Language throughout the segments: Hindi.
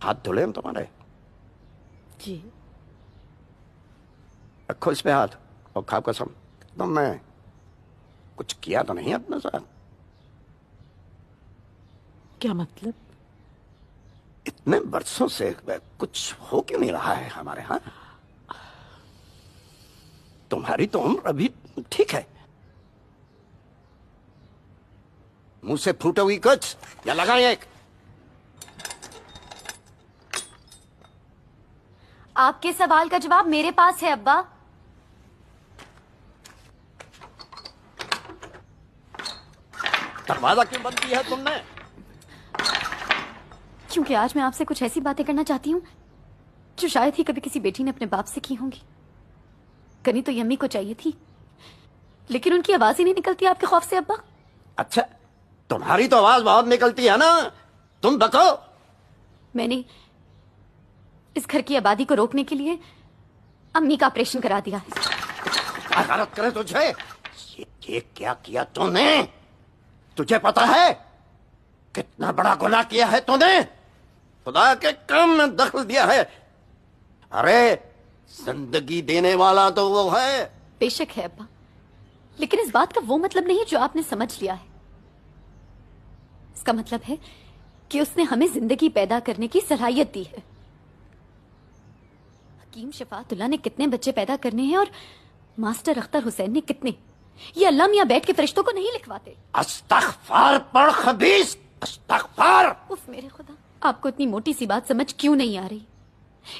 हाथ धुले हैं तुम्हारे? जी। रखो इस पे हाथ और खाओ कसम, एकदम मैं कुछ किया तो नहीं अपने साथ? क्या मतलब? इतने बरसों से कुछ हो क्यों नहीं रहा है हमारे यहाँ? तुम्हारी तो उम्र अभी ठीक है, मुंह से फूटे हुई कुछ या लगाएं एक? आपके सवाल का जवाब मेरे पास है अब्बा। दरवाजा क्यों बंद किया है तुमने? क्योंकि आज मैं आपसे कुछ ऐसी बातें करना चाहती हूँ जो शायद ही कभी किसी बेटी ने अपने बाप से की होंगी। करनी तो यम्मी को चाहिए थी, लेकिन उनकी आवाज ही नहीं निकलती आपके खौफ से अब्बा। अच्छा, तुम्हारी तो आवाज बहुत निकलती है ना, तुम बताओ। मैंने इस घर की आबादी को रोकने के लिए अम्मी का ऑपरेशन करा दिया है। हकारत करे तुझे, ये क्या किया तूने? तुझे पता है कितना बड़ा गुनाह किया है तूने? खुदा के काम में दखल दिया है। अरे जिंदगी देने वाला तो वो है। बेशक है अब्बा, लेकिन इस बात का वो मतलब नहीं जो आपने समझ लिया है। इसका मतलब है कि उसने हमें जिंदगी पैदा करने की सलाहियत दी है। हकीम शफातुल्लाह ने कितने बच्चे पैदा करने हैं और मास्टर अख्तर हुसैन ने कितने, ये अल्लाह मियां बैठ के फरिश्तों को नहीं लिखवाते। अस्तगफार पढ़ खबीस, अस्तगफार। उफ मेरे खुदा, आपको इतनी मोटी सी बात समझ क्यों नहीं आ रही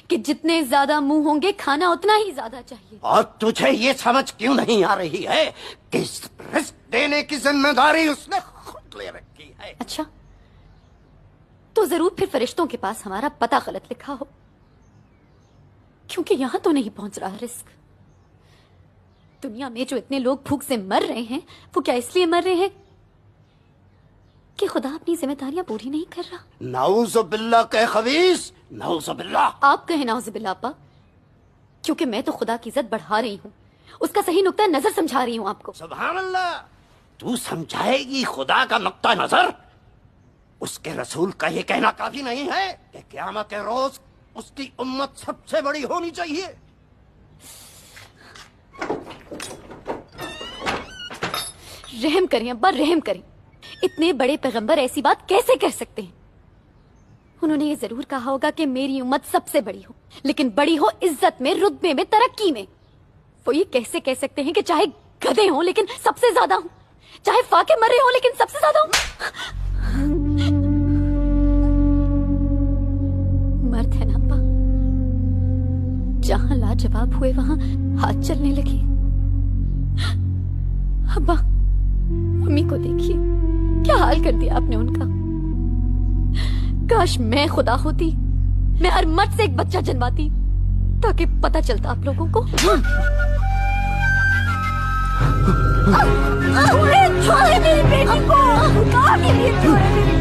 कि जितने ज्यादा मुंह होंगे खाना उतना ही ज्यादा चाहिए? और तुझे ये समझ क्यों नहीं आ रही है कि इस रिस्क देने की जिम्मेदारी उसने खुद ले रखी है? अच्छा, तो जरूर फिर फरिश्तों के पास हमारा पता गलत लिखा हो, क्योंकि यहां तो नहीं पहुंच रहा रिस्क। दुनिया में जो इतने लोग भूख से मर रहे हैं, वो क्या इसलिए मर रहे हैं कि खुदा अपनी जिम्मेदारियां पूरी नहीं कर रहा? नाउज़ुबिल्लाह के खबीस, नाउज़ुबिल्लाह। आप कहे नाउज़ुबिल्लाह अब्बा, क्योंकि मैं तो खुदा की इज्जत बढ़ा रही हूँ, उसका सही नुक्ता नजर समझा रही हूँ आपको। सुभान अल्लाह, तू समझाएगी खुदा का नुक्ता नजर? उसके रसूल का ये कहना काफी नहीं है कि क़यामत के रोज उसकी उम्मत सबसे बड़ी होनी चाहिए? रहम करें अब्बा, रहम करें। इतने बड़े पैगंबर ऐसी बात कैसे कह सकते हैं? उन्होंने ये जरूर कहा होगा कि मेरी उम्मत सबसे बड़ी हो, लेकिन बड़ी हो इज्जत में, रुतबे में, तरक्की में। वो ये कैसे कह सकते हैं कि चाहे गधे हों लेकिन सबसे ज्यादा हूं, चाहे फाके मरे हों लेकिन सबसे ज्यादा हूं? मर्द है ना अब्बा, जहां लाजवाब हुए वहां हाथ चलने लगे। अब्बा, मम्मी को देखिए, क्या हाल कर दिया आपने उनका। काश मैं खुदा होती, मैं हर मर्द से एक बच्चा जन्माती ताकि पता चलता आप लोगों को। छोड़े मेरी बेटी को, कहाँ के लिए छोड़े मेरी